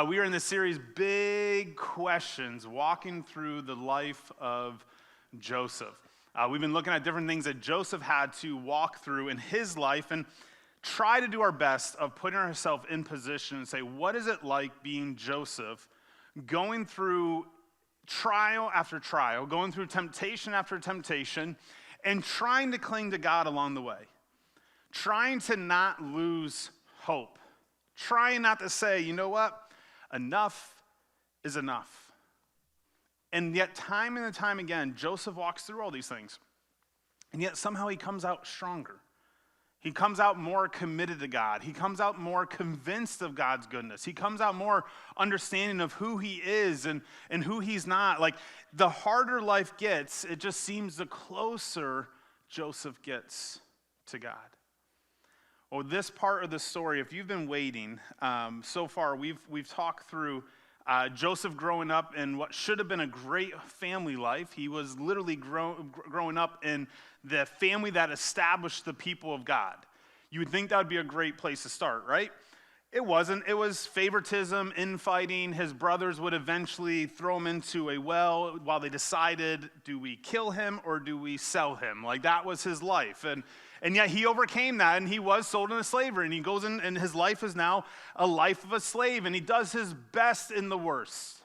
We are in this series, Big Questions, walking through the life of Joseph. We've been looking at different things that Joseph had to walk through in his life and try to do our best of putting ourselves in position and say, what is it like being Joseph, going through trial after trial, going through temptation after temptation, and trying to cling to God along the way, trying to not lose hope, trying not to say, you know what, enough is enough. And yet time and time again, Joseph walks through all these things, and yet somehow he comes out stronger. He comes out more committed to God. He comes out more convinced of God's goodness. He comes out more understanding of who he is and who he's not. Like, the harder life gets, it just seems the closer Joseph gets to God. Well, this part of the story, if you've been waiting, so far we've talked through Joseph growing up in what should have been a great family life. He was literally growing up in the family that established the people of God. You would think that would be a great place to start, right? It wasn't. It was favoritism, infighting. His brothers would eventually throw him into a well while they decided, do we kill him or do we sell him? Like, that was his life. And yet he overcame that, and he was sold into slavery, and he goes in, and his life is now a life of a slave, and he does his best in the worst.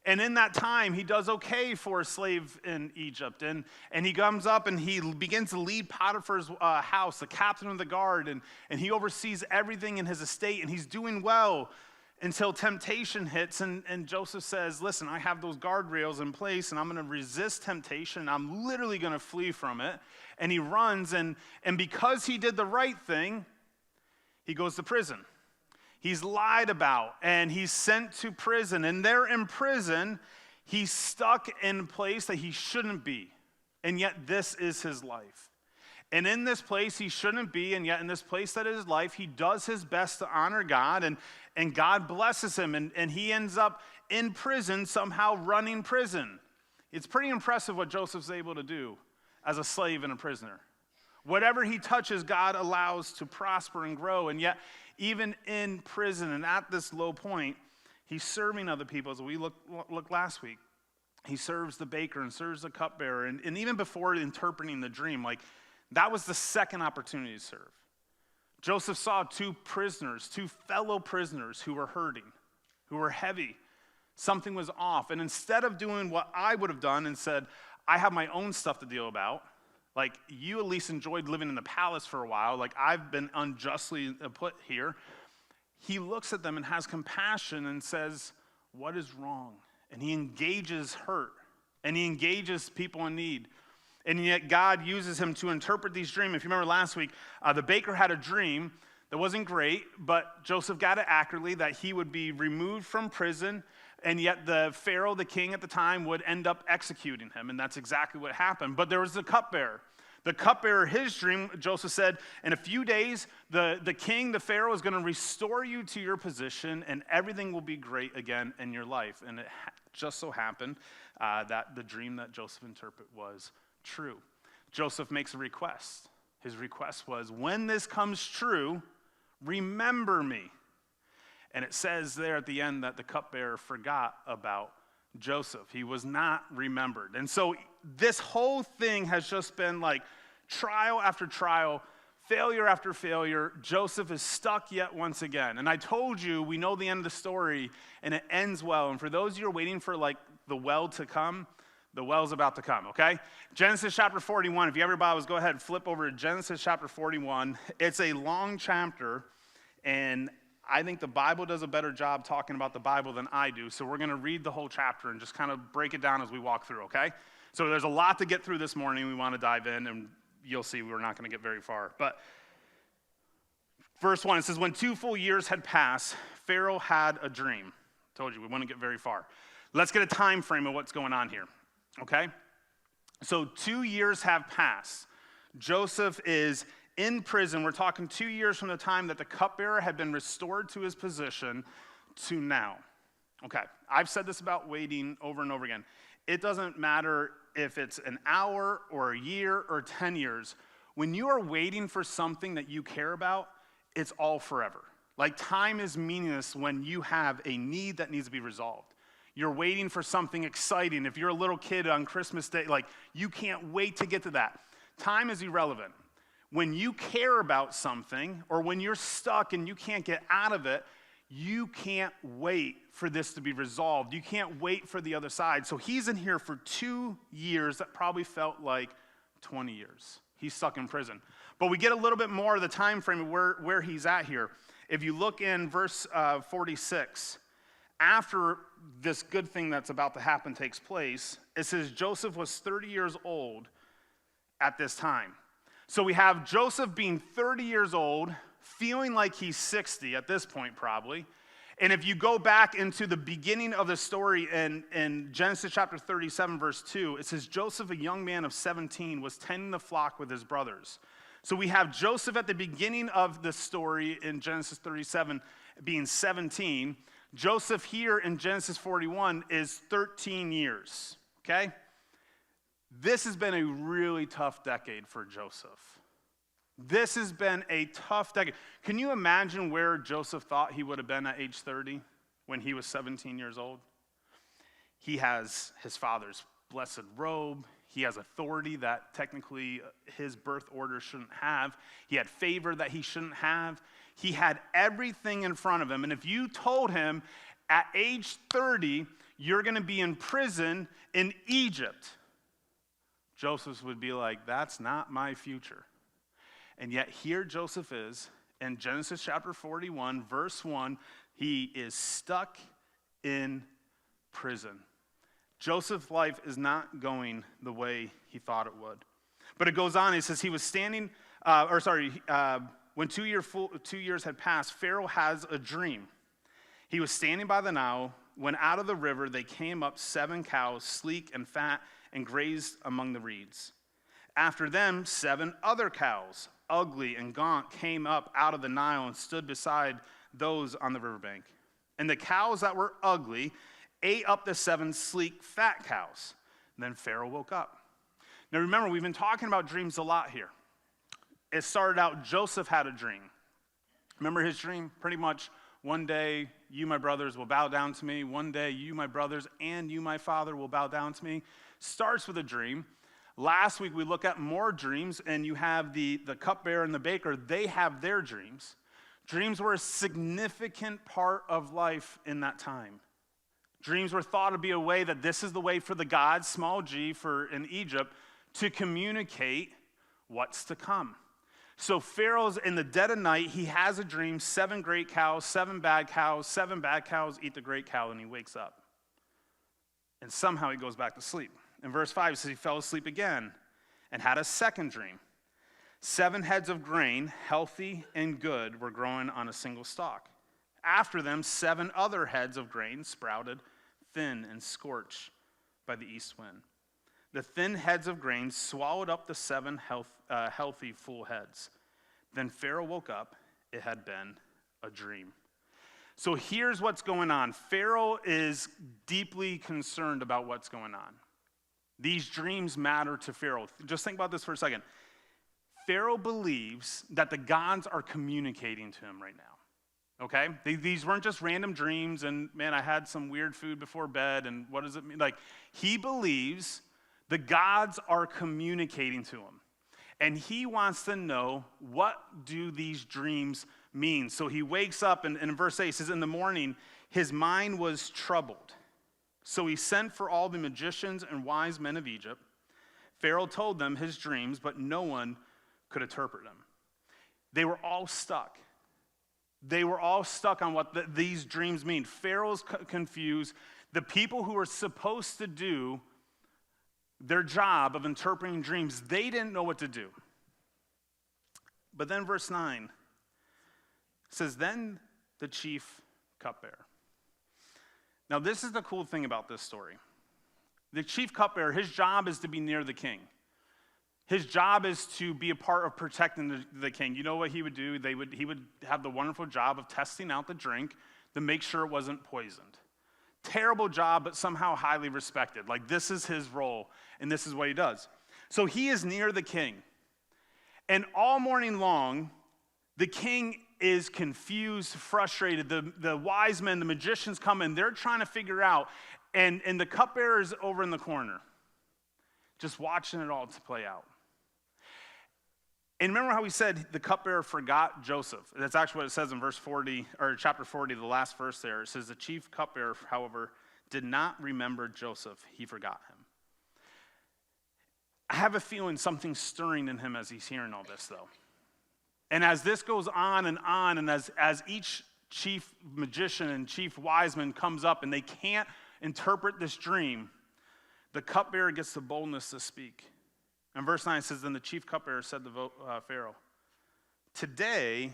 And in that time, he does okay for a slave in Egypt, and he comes up, and he begins to lead Potiphar's house, the captain of the guard, and he oversees everything in his estate, and he's doing well until temptation hits, and Joseph says, listen, I have those guardrails in place, and I'm going to resist temptation. I'm literally going to flee from it. And he runs, and because he did the right thing, he goes to prison. He's lied about, and he's sent to prison. And there in prison, he's stuck in a place that he shouldn't be. And yet this is his life. And in this place he shouldn't be, and yet in this place that is his life, he does his best to honor God, and God blesses him, and he ends up in prison, somehow running prison. It's pretty impressive what Joseph's able to do as a slave and a prisoner. Whatever he touches, God allows to prosper and grow, and yet even in prison and at this low point, he's serving other people. As we looked last week, he serves the baker and serves the cupbearer, and even before interpreting the dream, like, that was the second opportunity to serve. Joseph saw two fellow prisoners who were hurting, who were heavy. Something was off. And instead of doing what I would have done and said, I have my own stuff to deal about, like, you at least enjoyed living in the palace for a while, like I've been unjustly put here, he looks at them and has compassion and says, what is wrong? And he engages hurt, and he engages people in need. And yet God uses him to interpret these dreams. If you remember last week, the baker had a dream that wasn't great, but Joseph got it accurately, that he would be removed from prison, and yet the Pharaoh, the king at the time, would end up executing him, and that's exactly what happened. But there was the cupbearer. The cupbearer, his dream, Joseph said, in a few days, the king, the Pharaoh, is going to restore you to your position, and everything will be great again in your life. And it just so happened that the dream that Joseph interpreted was true. Joseph makes a request. His request was, when this comes true, remember me. And it says there at the end that the cupbearer forgot about Joseph. He was not remembered. And so this whole thing has just been like trial after trial, failure after failure. Joseph is stuck yet once again. And I told you, we know the end of the story, and it ends well. And for those of you who are waiting for like the well to come, the well's about to come, okay? Genesis chapter 41. If you have your Bibles, go ahead and flip over to Genesis chapter 41. It's a long chapter, and I think the Bible does a better job talking about the Bible than I do, so we're going to read the whole chapter and just kind of break it down as we walk through, okay? So there's a lot to get through this morning. We want to dive in, and you'll see we're not going to get very far. But verse 1, it says, when 2 full years had passed, Pharaoh had a dream. I told you, we wouldn't get very far. Let's get a time frame of what's going on here, okay? So 2 years have passed. Joseph is in prison. We're talking 2 years from the time that the cupbearer had been restored to his position to now. Okay, I've said this about waiting over and over again. It doesn't matter if it's an hour or a year or 10 years. When you are waiting for something that you care about, it's all forever. Like, time is meaningless when you have a need that needs to be resolved. You're waiting for something exciting. If you're a little kid on Christmas Day, like, you can't wait to get to that. Time is irrelevant. When you care about something, or when you're stuck and you can't get out of it, you can't wait for this to be resolved. You can't wait for the other side. So he's in here for 2 years that probably felt like 20 years. He's stuck in prison. But we get a little bit more of the time frame of where he's at here. If you look in verse 46, after this good thing that's about to happen takes place, it says Joseph was 30 years old at this time. So we have Joseph being 30 years old, feeling like he's 60 at this point probably. And if you go back into the beginning of the story in Genesis chapter 37, verse 2, it says Joseph, a young man of 17, was tending the flock with his brothers. So we have Joseph at the beginning of the story in Genesis 37 being 17. Joseph here in Genesis 41 is 13 years, okay? This has been a really tough decade for Joseph. This has been a tough decade. Can you imagine where Joseph thought he would have been at age 30 when he was 17 years old? He has his father's blessed robe. He has authority that technically his birth order shouldn't have. He had favor that he shouldn't have. He had everything in front of him. And if you told him at age 30, you're going to be in prison in Egypt, Joseph would be like, that's not my future. And yet here Joseph is in Genesis chapter 41, verse 1. He is stuck in prison. Joseph's life is not going the way he thought it would. But it goes on. It says he was standing, when 2 years had passed, Pharaoh has a dream. He was standing by the Nile when out of the river they came up 7 cows, sleek and fat, and grazed among the reeds. After them, 7 other cows, ugly and gaunt, came up out of the Nile and stood beside those on the riverbank. And the cows that were ugly ate up the 7 sleek, fat cows. And then Pharaoh woke up. Now remember, we've been talking about dreams a lot here. It started out, Joseph had a dream. Remember his dream? Pretty much, one day, you, my brothers, will bow down to me. One day, you, my brothers, and you, my father, will bow down to me. Starts with a dream. Last week, we look at more dreams, and you have the cupbearer and the baker. They have their dreams. Dreams were a significant part of life in that time. Dreams were thought to be a way that this is the way for the gods, small g, in Egypt, to communicate what's to come. So Pharaoh's in the dead of night, he has a dream, 7 great cows, 7 bad cows, 7 bad cows eat the great cow, and he wakes up. And somehow he goes back to sleep. In verse 5, it says he fell asleep again and had a second dream. 7 heads of grain, healthy and good, were growing on a single stalk. After them, 7 other heads of grain sprouted, thin and scorched by the east wind. The thin heads of grain swallowed up the 7 healthy, full heads. Then Pharaoh woke up. It had been a dream. So here's what's going on. Pharaoh is deeply concerned about what's going on. These dreams matter to Pharaoh. Just think about this for a second. Pharaoh believes that the gods are communicating to him right now. Okay? These weren't just random dreams and, man, I had some weird food before bed and what does it mean? Like, he believes the gods are communicating to him. And he wants to know, what do these dreams mean? So he wakes up, and in verse 8, he says, in the morning, his mind was troubled. So he sent for all the magicians and wise men of Egypt. Pharaoh told them his dreams, but no one could interpret them. They were all stuck. They were all stuck on what these dreams mean. Pharaoh's confused. The people who were supposed to do their job of interpreting dreams, they didn't know what to do. But then verse 9 says, then the chief cupbearer. Now this is the cool thing about this story. The chief cupbearer, his job is to be near the king. His job is to be a part of protecting the king. You know what he would do? He would have the wonderful job of testing out the drink to make sure it wasn't poisoned. Terrible job, but somehow highly respected. Like, this is his role, and this is what he does. So he is near the king. And all morning long, the king is confused, frustrated. The wise men, the magicians come in, they're trying to figure out, and the cupbearer is over in the corner, just watching it all to play out. And remember how we said the cupbearer forgot Joseph? That's actually what it says in verse 40, or chapter 40, the last verse there. It says, the chief cupbearer, however, did not remember Joseph. He forgot him. I have a feeling something's stirring in him as he's hearing all this, though. And as this goes on, and as each chief magician and chief wise man comes up and they can't interpret this dream, the cupbearer gets the boldness to speak. And verse 9 says, then the chief cupbearer said to Pharaoh, today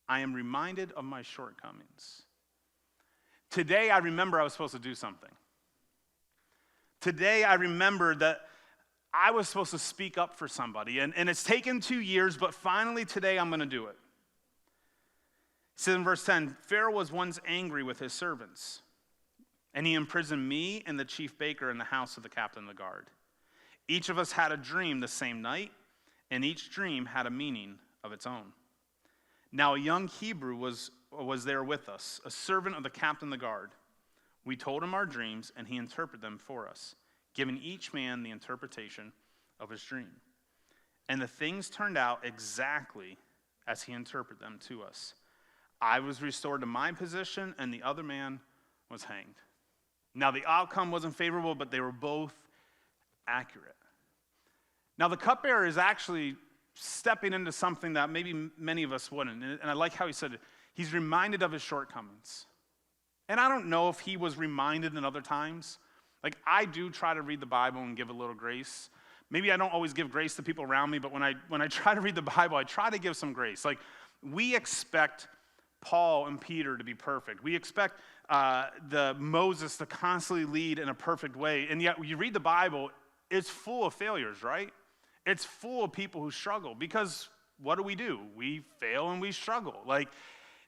I am reminded of my shortcomings. Today I remember I was supposed to do something. Today I remember that I was supposed to speak up for somebody. And it's taken 2 years, but finally today I'm going to do it. It says in verse 10, Pharaoh was once angry with his servants, and he imprisoned me and the chief baker in the house of the captain of the guard. Each of us had a dream the same night, and each dream had a meaning of its own. Now a young Hebrew was there with us, a servant of the captain of the guard. We told him our dreams, and he interpreted them for us, giving each man the interpretation of his dream. And the things turned out exactly as he interpreted them to us. I was restored to my position, and the other man was hanged. Now the outcome wasn't favorable, but they were both accurate. Now the cupbearer is actually stepping into something that maybe many of us wouldn't. And I like how he said it. He's reminded of his shortcomings. And I don't know if he was reminded in other times. Like, I do try to read the Bible and give a little grace. Maybe I don't always give grace to people around me, but when I try to read the Bible, I try to give some grace. Like, we expect Paul and Peter to be perfect. We expect the Moses to constantly lead in a perfect way. And yet, when you read the Bible, it's full of failures, right? It's full of people who struggle. Because what do? We fail and we struggle. Like,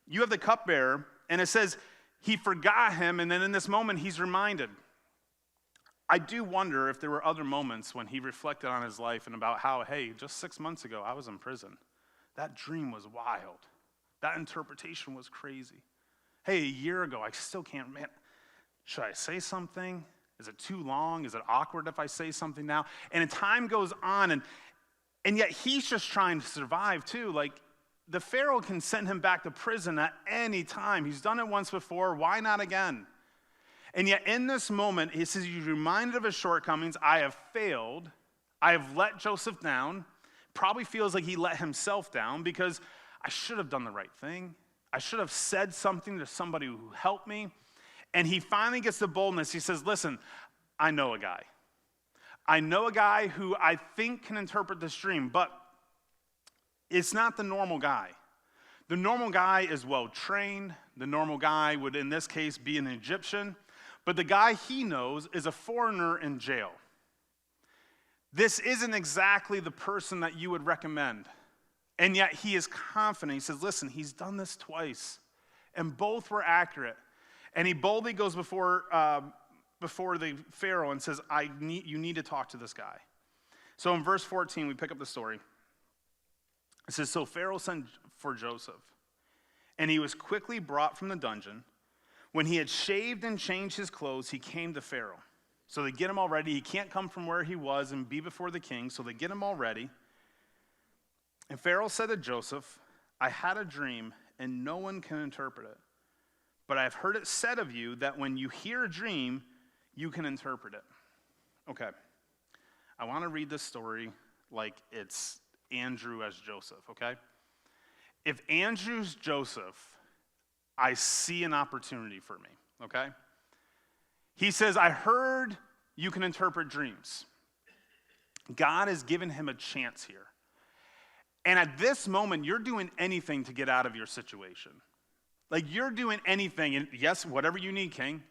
you have the cupbearer, and it says he forgot him, and then in this moment, he's reminded. I do wonder if there were other moments when he reflected on his life and about how, hey, just 6 months ago, I was in prison. That dream was wild. That interpretation was crazy. Hey, a year ago, I still can't, man, should I say something? Is it too long? Is it awkward if I say something now? And time goes on, and yet he's just trying to survive too. Like, the Pharaoh can send him back to prison at any time. He's done it once before. Why not again? And yet in this moment, he says, he's reminded of his shortcomings. I have failed. I have let Joseph down. Probably feels like he let himself down because I should have done the right thing. I should have said something to somebody who helped me. And he finally gets the boldness. He says, listen, I know a guy. I know a guy who I think can interpret this dream, but it's not the normal guy. The normal guy is well-trained. The normal guy would, in this case, be an Egyptian. But the guy he knows is a foreigner in jail. This isn't exactly the person that you would recommend. And yet he is confident. He says, listen, he's done this twice. And both were accurate. And he boldly goes before the Pharaoh and says, you need to talk to this guy. So in verse 14, we pick up the story. It says, so Pharaoh sent for Joseph, and he was quickly brought from the dungeon. When he had shaved and changed his clothes, he came to Pharaoh. So they get him all ready. He can't come from where he was and be before the king, so they get him all ready. And Pharaoh said to Joseph, I had a dream, and no one can interpret it. But I have heard it said of you that when you hear a dream, you can interpret it. Okay, I want to read this story like it's Andrew as Joseph, okay? If Andrew's Joseph, I see an opportunity for me, okay? He says, I heard you can interpret dreams. God has given him a chance here. And at this moment, you're doing anything to get out of your situation. Like, you're doing anything, and yes, whatever you need, King.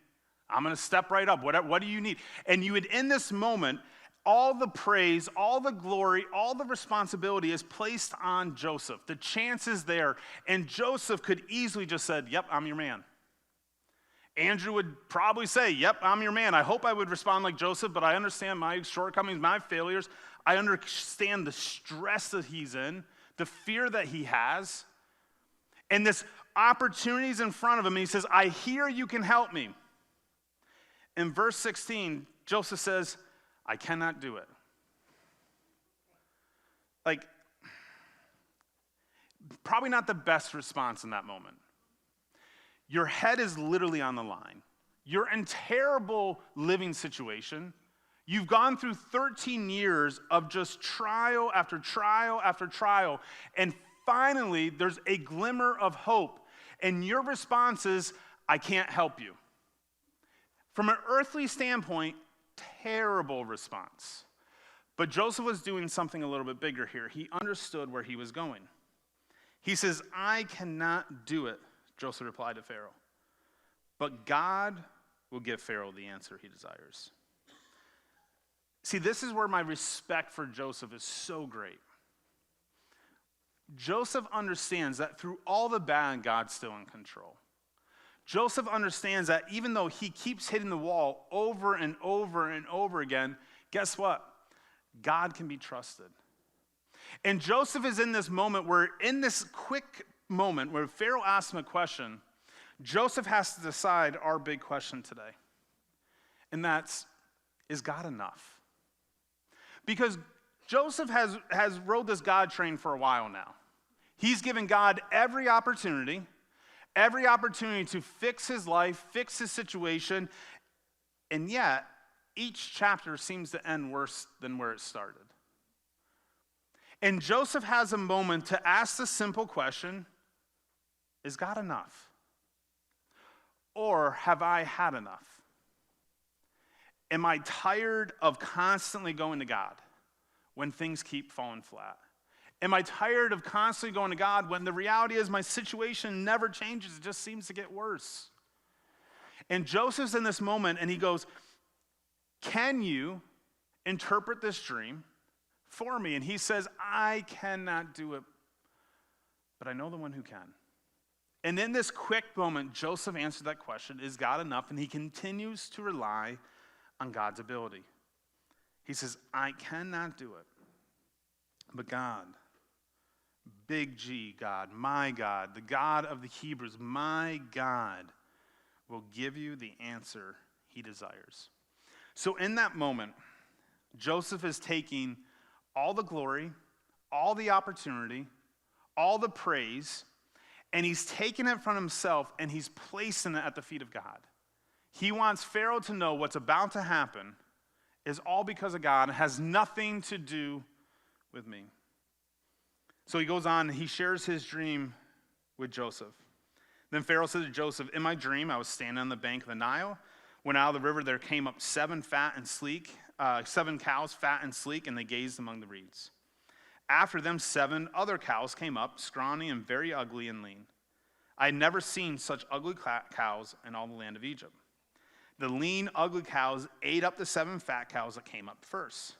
I'm going to step right up. What do you need? And you would, in this moment, all the praise, all the glory, all the responsibility is placed on Joseph. The chance is there. And Joseph could easily just said, yep, I'm your man. Andrew would probably say, yep, I'm your man. I hope I would respond like Joseph, but I understand my shortcomings, my failures. I understand the stress that he's in, the fear that he has. And this opportunity is in front of him, and he says, I hear you can help me. In verse 16, Joseph says, I cannot do it. Like, probably not the best response in that moment. Your head is literally on the line. You're in terrible living situation. You've gone through 13 years of just trial after trial after trial, and finally there's a glimmer of hope, and your response is, I can't help you. From an earthly standpoint, terrible response. But Joseph was doing something a little bit bigger here. He understood where he was going. He says, I cannot do it, Joseph replied to Pharaoh. But God will give Pharaoh the answer he desires. See, this is where my respect for Joseph is so great. Joseph understands that through all the bad, God's still in control. Joseph understands that even though he keeps hitting the wall over and over and over again, guess what? God can be trusted. And Joseph is in this moment where, in this quick moment where Pharaoh asks him a question, Joseph has to decide our big question today. And that's, is God enough? Because Joseph has rode this God train for a while now. He's given God every opportunity to fix his life, fix his situation, and yet each chapter seems to end worse than where it started. And Joseph has a moment to ask the simple question, is God enough? Or have I had enough? Am I tired of constantly going to God when things keep falling flat? Am I tired of constantly going to God when the reality is my situation never changes, it just seems to get worse? And Joseph's in this moment and he goes, can you interpret this dream for me? And he says, I cannot do it, but I know the one who can. And in this quick moment, Joseph answered that question, is God enough? And he continues to rely on God's ability. He says, I cannot do it, but God, big G God, my God, the God of the Hebrews, my God, will give you the answer he desires. So in that moment, Joseph is taking all the glory, all the opportunity, all the praise, and he's taking it from himself and he's placing it at the feet of God. He wants Pharaoh to know what's about to happen is all because of God. It has nothing to do with me. So he goes on and he shares his dream with Joseph. Then Pharaoh said to Joseph, in my dream, I was standing on the bank of the Nile. When out of the river there came up 7 cows, fat and sleek, and they gazed among the reeds. After them, 7 other cows came up, scrawny and very ugly and lean. I had never seen such ugly cows in all the land of Egypt. The lean, ugly cows ate up the 7 fat cows that came up first.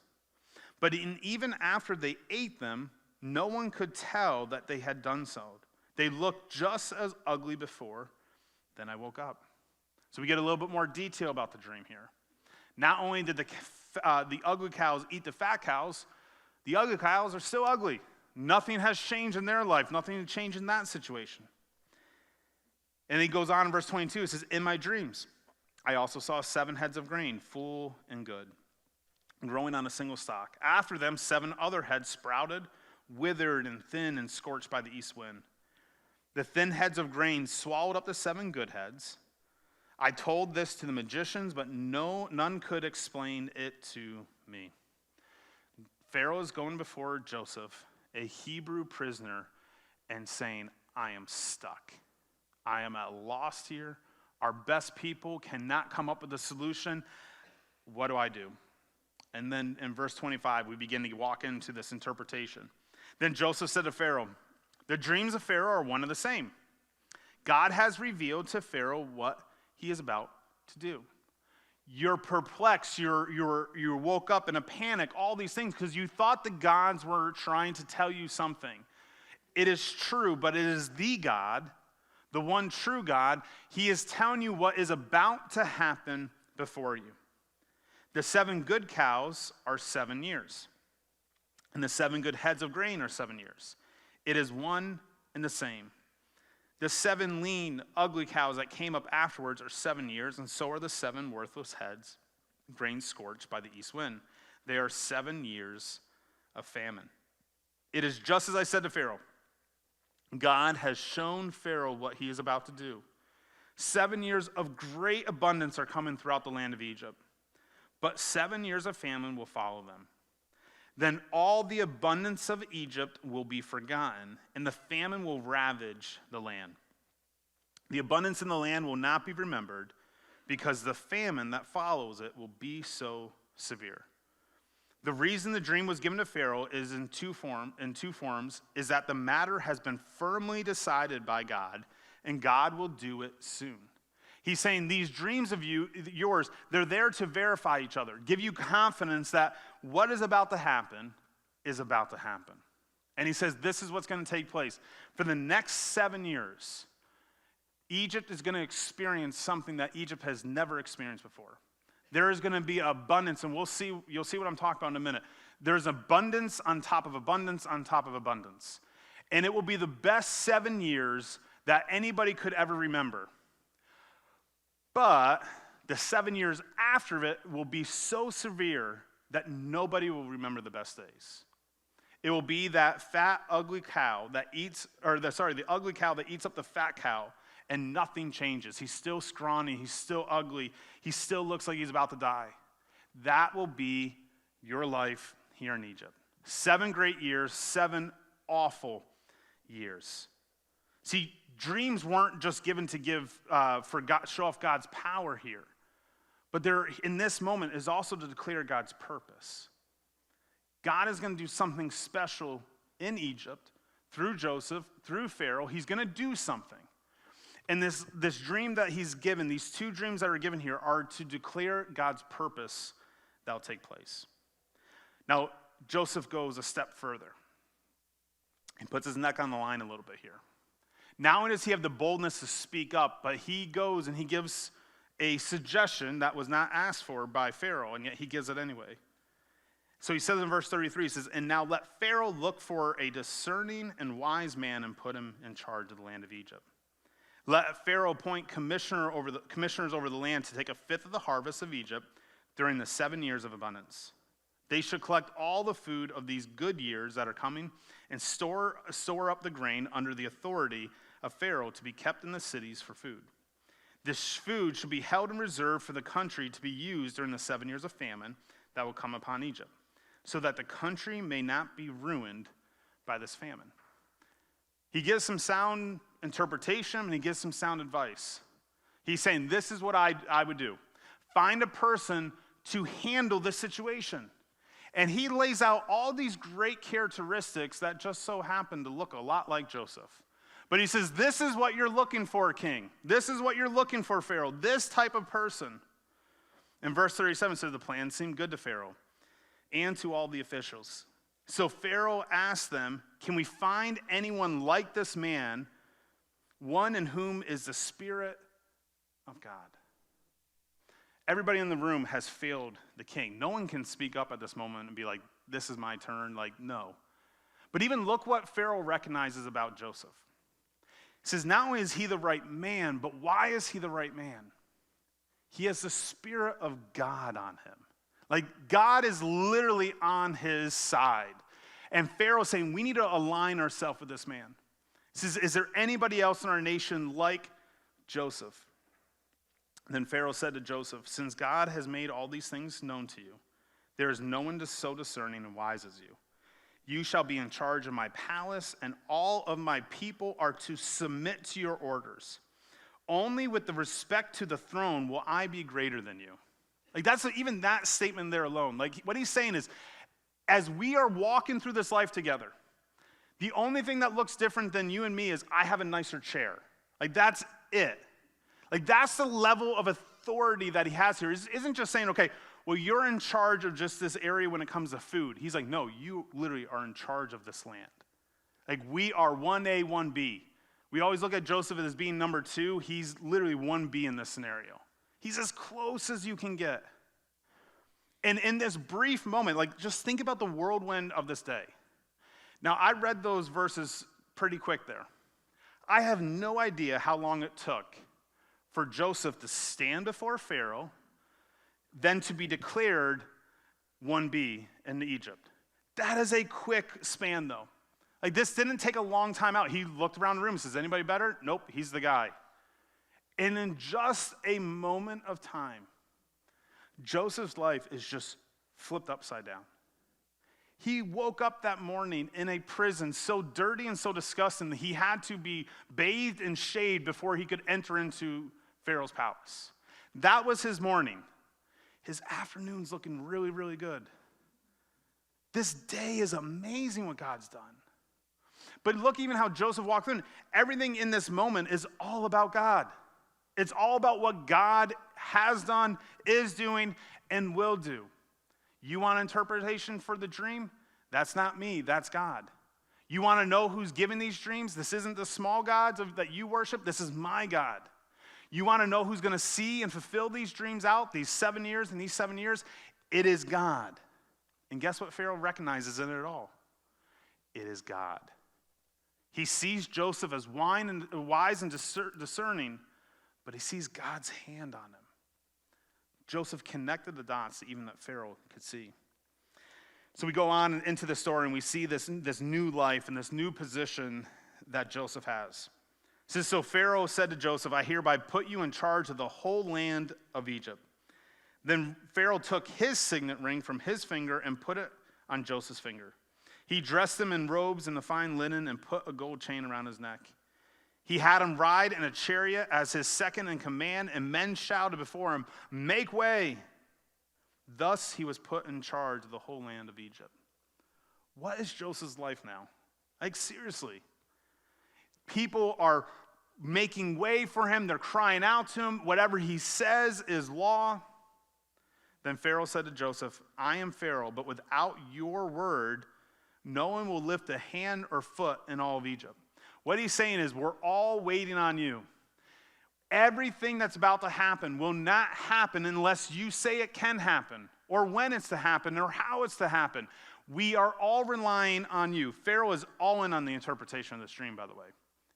But even after they ate them, no one could tell that they had done so. They looked just as ugly before. Then I woke up. So we get a little bit more detail about the dream here. Not only did the ugly cows eat the fat cows, the ugly cows are still ugly. Nothing has changed in their life. Nothing has changed in that situation. And he goes on in verse 22. It says, in my dreams, I also saw 7 heads of grain, full and good, growing on a single stalk. After them, 7 other heads sprouted, withered and thin and scorched by the east wind. The thin heads of grain swallowed up the 7 good heads. I told this to the magicians, but none could explain it to me. Pharaoh is going before Joseph, a Hebrew prisoner, and saying, I am stuck. I am at loss here. Our best people cannot come up with a solution. What do I do? And then in verse 25, we begin to walk into this interpretation. Then Joseph said to Pharaoh, the dreams of Pharaoh are one and the same. God has revealed to Pharaoh what he is about to do. You're perplexed, you woke up in a panic, all these things, because you thought the gods were trying to tell you something. It is true, but it is the God, the one true God. He is telling you what is about to happen before you. The 7 good cows are 7 years, and the 7 good heads of grain are 7 years. It is one and the same. The 7 lean, ugly cows that came up afterwards are 7 years, and so are the 7 worthless heads, grain scorched by the east wind. They are 7 years of famine. It is just as I said to Pharaoh. God has shown Pharaoh what he is about to do. 7 years of great abundance are coming throughout the land of Egypt, but 7 years of famine will follow them. Then all the abundance of Egypt will be forgotten, and the famine will ravage the land. The abundance in the land will not be remembered, because the famine that follows it will be so severe. The reason the dream was given to Pharaoh is in two forms, is that the matter has been firmly decided by God, and God will do it soon. He's saying these dreams of yours, they're there to verify each other, give you confidence that what is about to happen is about to happen. And he says this is what's going to take place. For the next 7 years, Egypt is going to experience something that Egypt has never experienced before. There is going to be abundance, and you'll see what I'm talking about in a minute. There's abundance on top of abundance on top of abundance. And it will be the best 7 years that anybody could ever remember. But the 7 years after it will be so severe that nobody will remember the best days. It will be that fat, ugly cow that the ugly cow that eats up the fat cow, and nothing changes. He's still scrawny, he's still ugly, he still looks like he's about to die. That will be your life here in Egypt. 7 great years, 7 awful years. See, dreams weren't just given to show off God's power here. But in this moment is also to declare God's purpose. God is going to do something special in Egypt through Joseph, through Pharaoh. He's going to do something. And this dream that he's given, these 2 dreams that are given here, are to declare God's purpose that will take place. Now, Joseph goes a step further. He puts his neck on the line a little bit here. Not only does he have the boldness to speak up, but he goes and he gives a suggestion that was not asked for by Pharaoh, and yet he gives it anyway. So he says in verse 33, he says, "And now let Pharaoh look for a discerning and wise man and put him in charge of the land of Egypt. Let Pharaoh appoint commissioners over the land to take 1/5 of the harvest of Egypt during the 7 years of abundance. They should collect all the food of these good years that are coming and store up the grain under the authority of Pharaoh to be kept in the cities for food. This food should be held in reserve for the country to be used during the 7 years of famine that will come upon Egypt, so that the country may not be ruined by this famine." He gives some sound interpretation and he gives some sound advice. He's saying, this is what I would do. Find a person to handle this situation. And he lays out all these great characteristics that just so happen to look a lot like Joseph. But he says, this is what you're looking for, king. This is what you're looking for, Pharaoh. This type of person. And verse 37 says, the plan seemed good to Pharaoh and to all the officials. So Pharaoh asked them, can we find anyone like this man, one in whom is the Spirit of God? Everybody in the room has failed the king. No one can speak up at this moment and be like, this is my turn. Like, no. But even look what Pharaoh recognizes about Joseph. He says, not only is he the right man, but why is he the right man? He has the Spirit of God on him. Like, God is literally on his side. And Pharaoh's saying, we need to align ourselves with this man. He says, is there anybody else in our nation like Joseph? And then Pharaoh said to Joseph, since God has made all these things known to you, there is no one so discerning and wise as you. You shall be in charge of my palace, and all of my people are to submit to your orders. Only with the respect to the throne will I be greater than you. Like, that's even that statement there alone. Like, what he's saying is, as we are walking through this life together, the only thing that looks different than you and me is I have a nicer chair. Like, that's it. Like, that's the level of authority that he has here. He isn't just saying, okay, well, you're in charge of just this area when it comes to food. He's like, no, you literally are in charge of this land. Like, we are 1A, 1B. We always look at Joseph as being number 2. He's literally 1B in this scenario. He's as close as you can get. And in this brief moment, like, just think about the whirlwind of this day. Now, I read those verses pretty quick there. I have no idea how long it took for Joseph to stand before Pharaoh, then to be declared 1B in Egypt. That is a quick span, though. Like, this didn't take a long time out. He looked around the room and says, anybody better? Nope, he's the guy. And in just a moment of time, Joseph's life is just flipped upside down. He woke up that morning in a prison so dirty and so disgusting that he had to be bathed and shaved before he could enter into Pharaoh's palace. That was his morning. His afternoon's looking really, really good. This day is amazing what God's done. But look even how Joseph walked in. Everything in this moment is all about God. It's all about what God has done, is doing, and will do. You want interpretation for the dream? That's not me, that's God. You want to know who's giving these dreams? This isn't the small gods that you worship, this is my God. You want to know who's going to see and fulfill these dreams out, these 7 years and these 7 years? It is God. And guess what Pharaoh recognizes in it all? It is God. He sees Joseph as wise and discerning, but he sees God's hand on him. Joseph connected the dots even that Pharaoh could see. So we go on into the story and we see this new life and this new position that Joseph has. It says, so Pharaoh said to Joseph, I hereby put you in charge of the whole land of Egypt. Then Pharaoh took his signet ring from his finger and put it on Joseph's finger. He dressed him in robes and the fine linen and put a gold chain around his neck. He had him ride in a chariot as his second in command, and men shouted before him, make way. Thus he was put in charge of the whole land of Egypt. What is Joseph's life now? Like, seriously. People are making way for him. They're crying out to him. Whatever he says is law. Then Pharaoh said to Joseph, I am Pharaoh, but without your word, no one will lift a hand or foot in all of Egypt. What he's saying is, we're all waiting on you. Everything that's about to happen will not happen unless you say it can happen, or when it's to happen, or how it's to happen. We are all relying on you. Pharaoh is all in on the interpretation of this dream, by the way.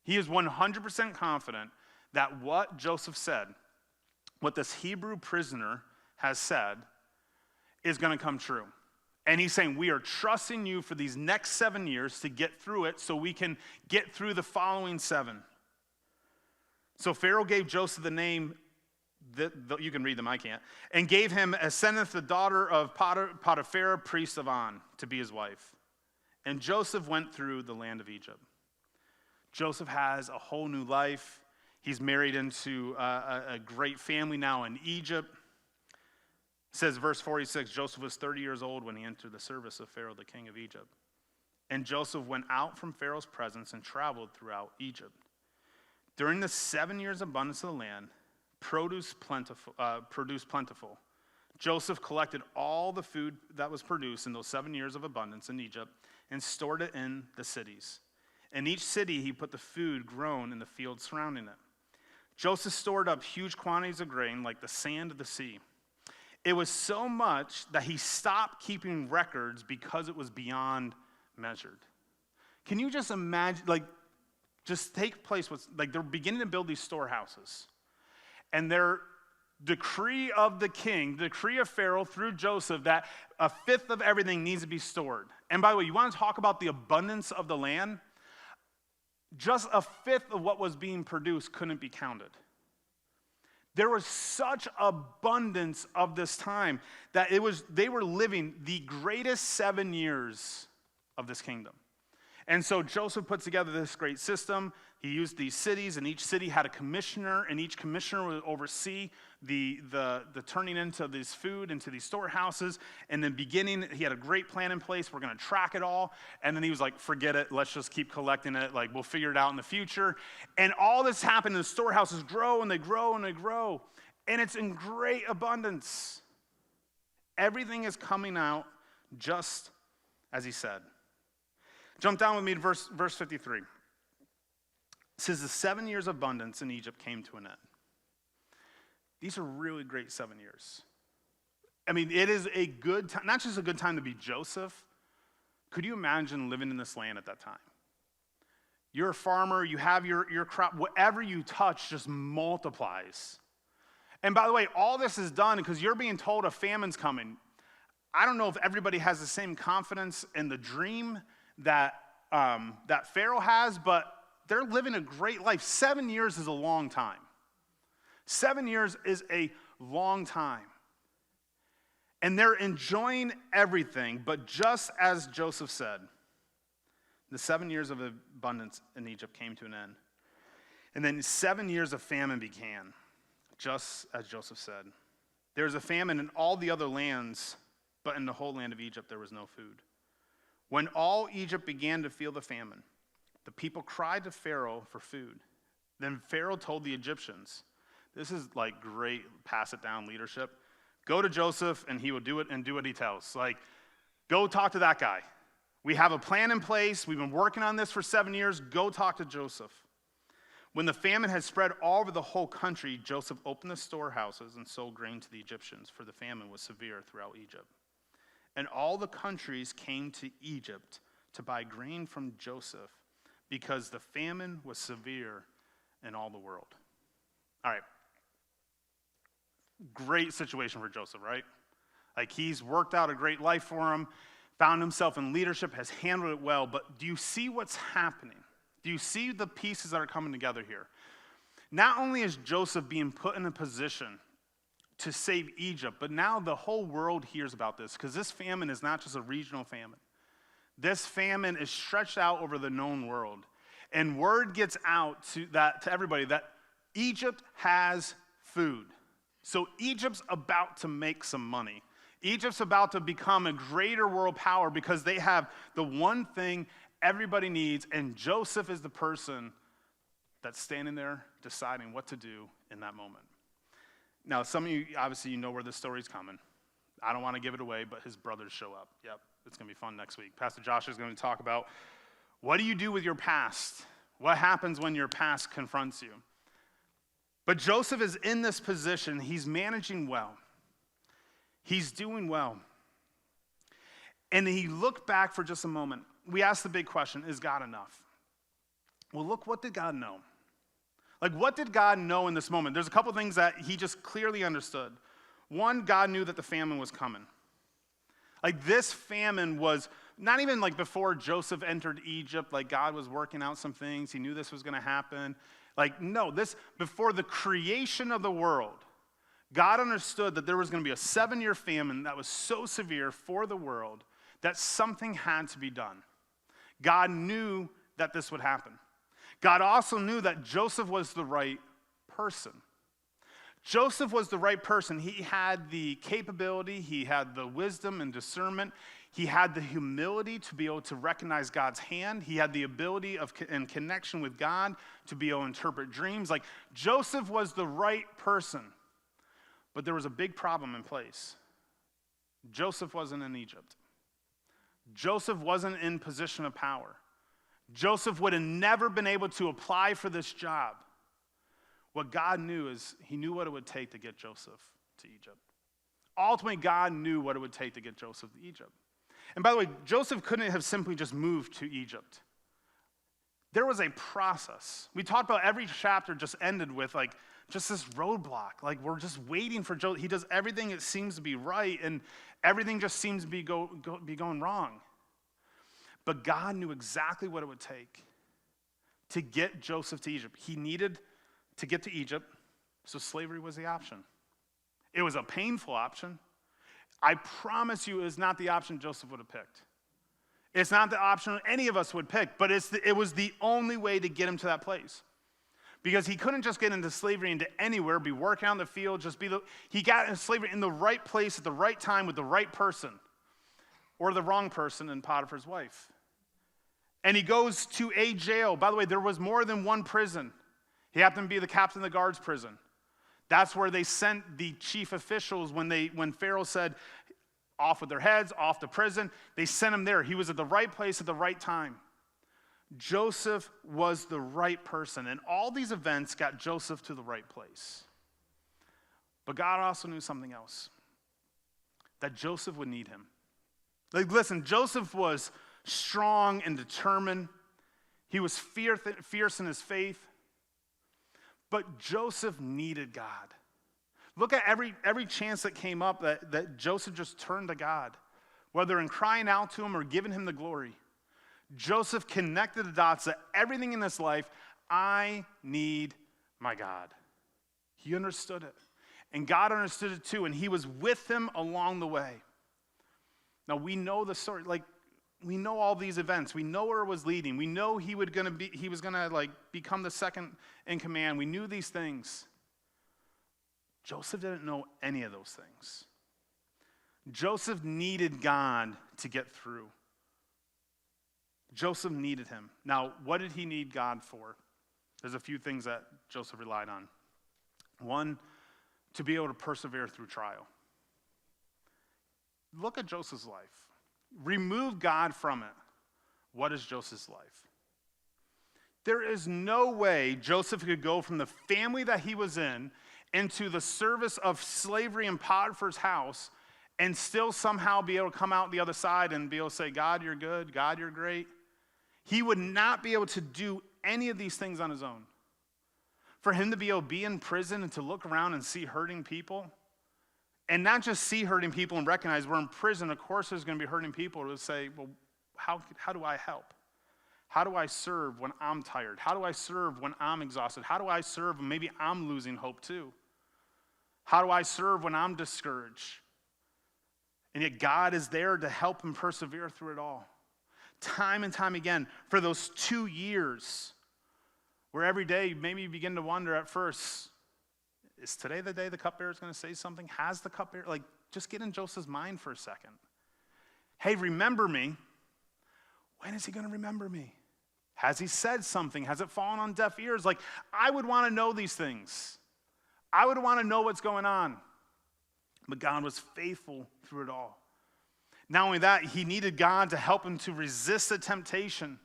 He is 100% confident that what Joseph said, what this Hebrew prisoner has said, is going to come true. And he's saying, we are trusting you for these next 7 years to get through it so we can get through the following 7. So Pharaoh gave Joseph the name, you can read them, I can't, and gave him Asenath, the daughter of Potiphar, priest of On, to be his wife. And Joseph went through the land of Egypt. Joseph has a whole new life. He's married into a great family now in Egypt. It says, verse 46, Joseph was 30 years old when he entered the service of Pharaoh, the king of Egypt. And Joseph went out from Pharaoh's presence and traveled throughout Egypt. During the 7 years abundance of the land, produced plentiful. Joseph collected all the food that was produced in those 7 years of abundance in Egypt and stored it in the cities. In each city, he put the food grown in the fields surrounding it. Joseph stored up huge quantities of grain like the sand of the sea. It was so much that he stopped keeping records because it was beyond measured. Can you just imagine, just take place with, they're beginning to build these storehouses. And their decree of the king, the decree of Pharaoh through Joseph, that a fifth of everything needs to be stored. And by the way, you want to talk about the abundance of the land? Just a fifth of what was being produced couldn't be counted. There was such abundance of this time that they were living the greatest 7 years of this kingdom. And so Joseph put together this great system. He used these cities, and each city had a commissioner, and each commissioner would oversee the turning into this food, into these storehouses. And then beginning, he had a great plan in place. We're going to track it all. And then he was like, forget it. Let's just keep collecting it. We'll figure it out in the future. And all this happened. The storehouses grow, and they grow, and they grow. And it's in great abundance. Everything is coming out just as he said. Jump down with me to verse 53. It says, the 7 years of abundance in Egypt came to an end. These are really great 7 years. I mean, it is a good time, not just a good time to be Joseph. Could you imagine living in this land at that time? You're a farmer, you have your crop, whatever you touch just multiplies. And by the way, all this is done because you're being told a famine's coming. I don't know if everybody has the same confidence in the dream that Pharaoh has, but they're living a great life. 7 years is a long time. 7 years is a long time. And they're enjoying everything, but just as Joseph said, the 7 years of abundance in Egypt came to an end. And then 7 years of famine began, just as Joseph said. There was a famine in all the other lands, but in the whole land of Egypt there was no food. When all Egypt began to feel the famine, the people cried to Pharaoh for food. Then Pharaoh told the Egyptians, this is like great pass it down leadership. Go to Joseph and he will do it and do what he tells. Like, go talk to that guy. We have a plan in place. We've been working on this for 7 years. Go talk to Joseph. When the famine had spread all over the whole country, Joseph opened the storehouses and sold grain to the Egyptians, for the famine was severe throughout Egypt. And all the countries came to Egypt to buy grain from Joseph, because the famine was severe in all the world. All right. Great situation for Joseph, right? Like, he's worked out a great life for him, found himself in leadership, has handled it well, but do you see what's happening? Do you see the pieces that are coming together here? Not only is Joseph being put in a position to save Egypt, but now the whole world hears about this, because this famine is not just a regional famine. This famine is stretched out over the known world. And word gets out to everybody that Egypt has food. So Egypt's about to make some money. Egypt's about to become a greater world power because they have the one thing everybody needs, and Joseph is the person that's standing there deciding what to do in that moment. Now, some of you, obviously, you know where this story's coming. I don't want to give it away, but his brothers show up. Yep, it's going to be fun next week. Pastor Josh is going to talk about what do you do with your past? What happens when your past confronts you? But Joseph is in this position. He's managing well. He's doing well. And he looked back for just a moment. We asked the big question, is God enough? Well, look, what did God know? Like, what did God know in this moment? There's a couple things that he just clearly understood. One, God knew that the famine was coming. Like, this famine was not even like before Joseph entered Egypt, like God was working out some things. He knew this was going to happen. Like, no, this, before the creation of the world, God understood that there was going to be a 7-year famine that was so severe for the world that something had to be done. God knew that this would happen. God also knew that Joseph was the right person. Joseph was the right person. He had the capability, he had the wisdom and discernment, he had the humility to be able to recognize God's hand, he had the ability and connection with God to be able to interpret dreams. Like, Joseph was the right person. But there was a big problem in place. Joseph wasn't in Egypt. Joseph wasn't in position of power. Joseph would have never been able to apply for this job. What God knew is he knew what it would take to get Joseph to Egypt. Ultimately, God knew what it would take to get Joseph to Egypt. And by the way, Joseph couldn't have simply just moved to Egypt. There was a process. We talked about every chapter just ended with like just this roadblock. Like, we're just waiting for Joseph. He does everything that seems to be right, and everything just seems to be going wrong. But God knew exactly what it would take to get Joseph to Egypt. He needed to get to Egypt, so slavery was the option. It was a painful option. I promise you it is not the option Joseph would have picked. It's not the option any of us would pick, but it was the only way to get him to that place. Because he couldn't just get into slavery into anywhere, be working on the field, he got into slavery in the right place at the right time with the right person, or the wrong person in Potiphar's wife. And he goes to a jail. By the way, there was more than one prison. He happened to be the captain of the guard's prison. That's where they sent the chief officials when Pharaoh said, off with their heads, off to prison. They sent him there. He was at the right place at the right time. Joseph was the right person, and all these events got Joseph to the right place. But God also knew something else, that Joseph would need him. Like, listen, Joseph was strong and determined. He was fierce in his faith. But Joseph needed God. Look at every chance that came up that Joseph just turned to God, whether in crying out to him or giving him the glory. Joseph connected the dots that everything in this life, I need my God. He understood it. And God understood it too, and he was with him along the way. Now we know the story, we know all these events. We know where it was leading. We know he was gonna become the second in command. We knew these things. Joseph didn't know any of those things. Joseph needed God to get through. Joseph needed him. Now, what did he need God for? There's a few things that Joseph relied on. One, to be able to persevere through trial. Look at Joseph's life. Remove God from it. What is Joseph's life? There is no way Joseph could go from the family that he was in into the service of slavery in Potiphar's house and still somehow be able to come out the other side and be able to say, God, you're good. God, you're great. He would not be able to do any of these things on his own. For him to be able to be in prison and to look around and see hurting people, and not just see hurting people and recognize we're in prison, of course there's going to be hurting people, to say, well, how do I help? How do I serve when I'm tired? How do I serve when I'm exhausted? How do I serve when maybe I'm losing hope too? How do I serve when I'm discouraged? And yet God is there to help him persevere through it all. Time and time again, for those 2 years, where every day maybe you begin to wonder at first, is today the day the cupbearer is going to say something? Has the cupbearer, just get in Joseph's mind for a second. Hey, remember me. When is he going to remember me? Has he said something? Has it fallen on deaf ears? I would want to know these things. I would want to know what's going on. But God was faithful through it all. Not only that, he needed God to help him to resist the temptation.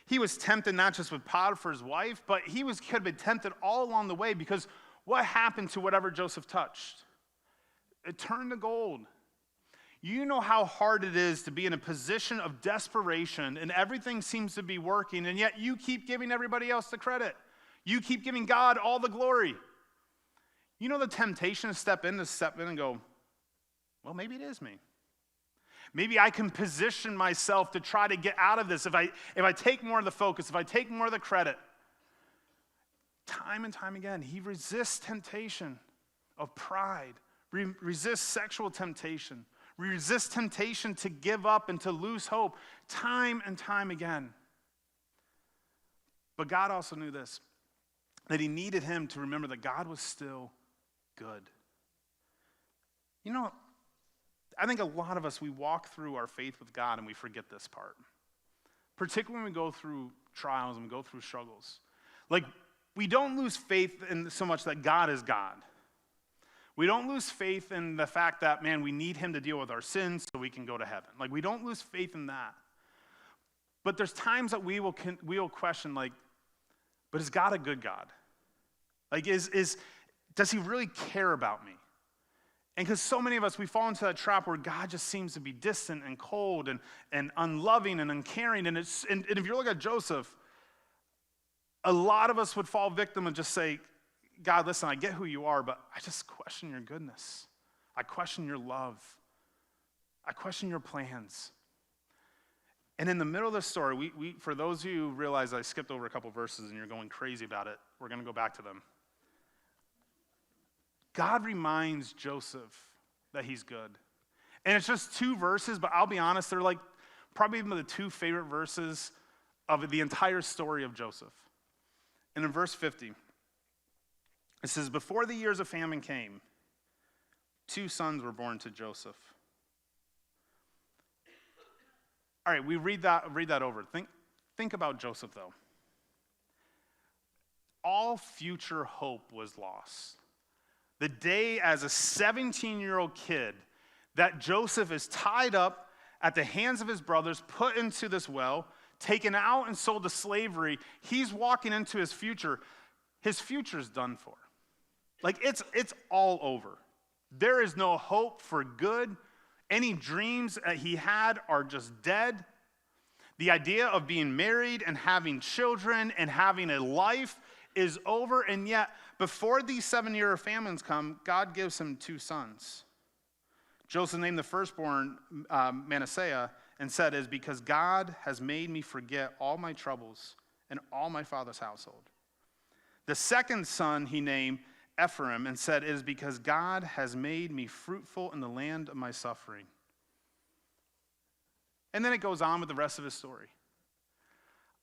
He was tempted not just with Potiphar's wife, but he could have been tempted all along the way, because what happened to whatever Joseph touched? It turned to gold. You know how hard it is to be in a position of desperation and everything seems to be working, and yet you keep giving everybody else the credit. You keep giving God all the glory. You know the temptation to step in and go, well, maybe it is me. Maybe I can position myself to try to get out of this if I take more of the focus, if I take more of the credit. Time and time again, he resists temptation of pride, resists sexual temptation, resists temptation to give up and to lose hope, time and time again. But God also knew this, that he needed him to remember that God was still good. You know, I think a lot of us, we walk through our faith with God and we forget this part. Particularly when we go through trials and we go through struggles. We don't lose faith in so much that God is God. We don't lose faith in the fact that, man, we need him to deal with our sins so we can go to heaven. We don't lose faith in that. But there's times that we will question, but is God a good God? Does he really care about me? And because so many of us, we fall into that trap where God just seems to be distant and cold and unloving and uncaring. And if you look at Joseph, a lot of us would fall victim and just say, God, listen, I get who you are, but I just question your goodness. I question your love. I question your plans. And in the middle of the story, we for those of you who realize I skipped over a couple verses and you're going crazy about it, we're going to go back to them. God reminds Joseph that he's good. And it's just 2 verses, but I'll be honest, they're probably the 2 favorite verses of the entire story of Joseph. And in verse 50, it says, before the years of famine came, 2 sons were born to Joseph. All right, we read that over. Think about Joseph, though. All future hope was lost. The day as a 17-year-old kid that Joseph is tied up at the hands of his brothers, put into this well, taken out and sold to slavery, he's walking into his future. His future's done for. It's all over. There is no hope for good. Any dreams that he had are just dead. The idea of being married and having children and having a life is over, and yet before these 7-year famines come, God gives him 2 sons. Joseph named the firstborn Manasseh and said, "It is because God has made me forget all my troubles and all my father's household." The second son he named Ephraim and said, "It is because God has made me fruitful in the land of my suffering." And then it goes on with the rest of his story.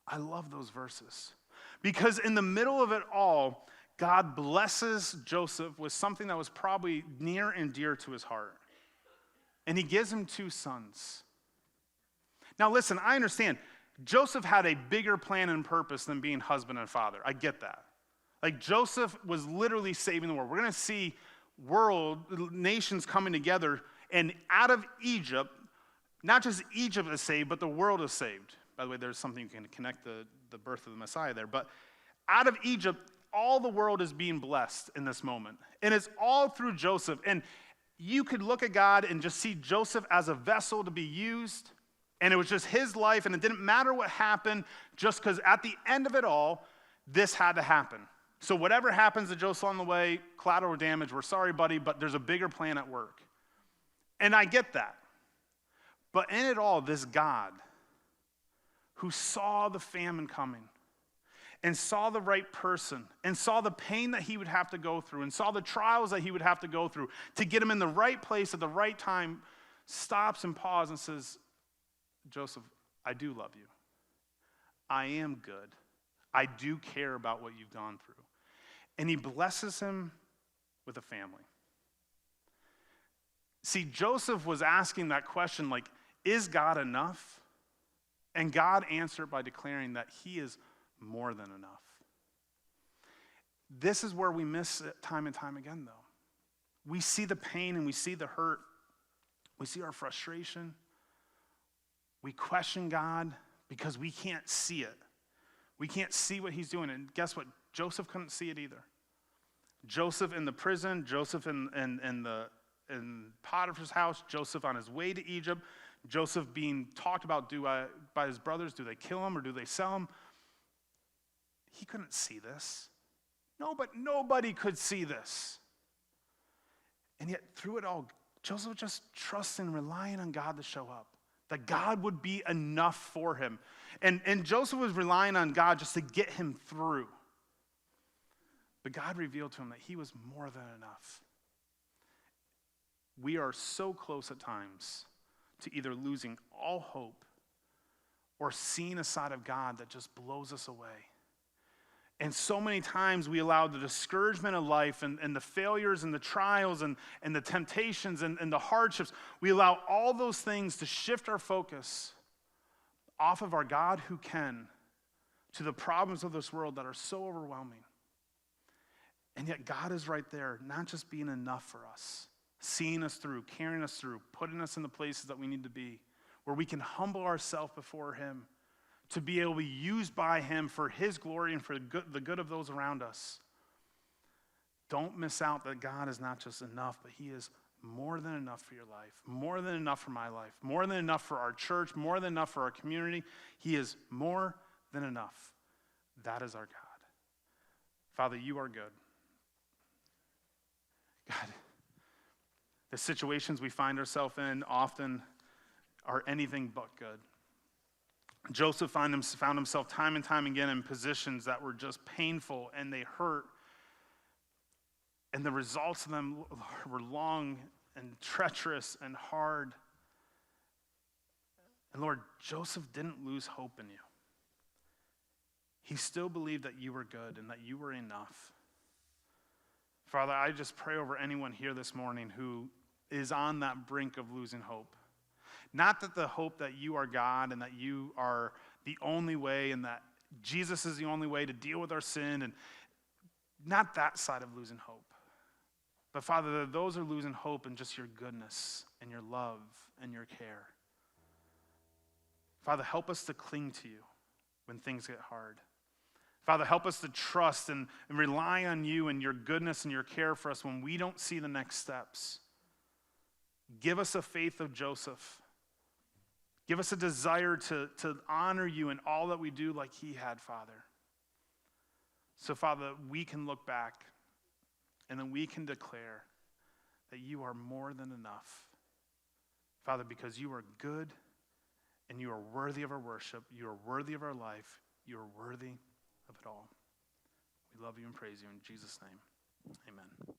I love those verses because in the middle of it all, God blesses Joseph with something that was probably near and dear to his heart. And he gives him 2 sons. Now listen, I understand Joseph had a bigger plan and purpose than being husband and father. I get that. Like Joseph was literally saving the world. We're going to see nations coming together, and out of Egypt, not just Egypt is saved, but the world is saved. By the way, there's something you can connect the birth of the Messiah there. But out of Egypt, all the world is being blessed in this moment. And it's all through Joseph. And you could look at God and just see Joseph as a vessel to be used. And it was just his life, and it didn't matter what happened, just because at the end of it all, this had to happen. So whatever happens to Joseph on the way, collateral damage, we're sorry, buddy, but there's a bigger plan at work. And I get that. But in it all, this God who saw the famine coming and saw the right person and saw the pain that he would have to go through and saw the trials that he would have to go through to get him in the right place at the right time, stops and pauses and says, "Joseph, I do love you. I am good. I do care about what you've gone through." And he blesses him with a family. See, Joseph was asking that question like, is God enough? And God answered by declaring that he is more than enough. This is where we miss it time and time again, though. We see the pain and we see the hurt. We see our frustration. We question God because we can't see it. We can't see what he's doing. And guess what? Joseph couldn't see it either. Joseph in the prison, Joseph in Potiphar's house, Joseph on his way to Egypt, Joseph being talked about by his brothers. Do they kill him or do they sell him? He couldn't see this. No, but nobody could see this. And yet through it all, Joseph was just trusting, relying on God to show up. That God would be enough for him. And Joseph was relying on God just to get him through. But God revealed to him that he was more than enough. We are so close at times to either losing all hope or seeing a side of God that just blows us away. And so many times we allow the discouragement of life and the failures and the trials and the temptations and the hardships, we allow all those things to shift our focus off of our God who can to the problems of this world that are so overwhelming. And yet God is right there, not just being enough for us, seeing us through, carrying us through, putting us in the places that we need to be, where we can humble ourselves before him to be able to be used by him for his glory and for the good of those around us. Don't miss out that God is not just enough, but he is more than enough for your life, more than enough for my life, more than enough for our church, more than enough for our community. He is more than enough. That is our God. Father, you are good. God, the situations we find ourselves in often are anything but good. Joseph found himself time and time again in positions that were just painful and they hurt. And the results of them were long and treacherous and hard. And Lord, Joseph didn't lose hope in you. He still believed that you were good and that you were enough. Father, I just pray over anyone here this morning who is on that brink of losing hope. Not that the hope that you are God and that you are the only way and that Jesus is the only way to deal with our sin, and not that side of losing hope. But Father, that those are losing hope in just your goodness and your love and your care. Father, help us to cling to you when things get hard. Father, help us to trust and rely on you and your goodness and your care for us when we don't see the next steps. Give us a faith of Joseph Give us a desire to honor you in all that we do like he had, Father. So, Father, we can look back and then we can declare that you are more than enough. Father, because you are good and you are worthy of our worship, you are worthy of our life, you are worthy of it all. We love you and praise you in Jesus' name. Amen.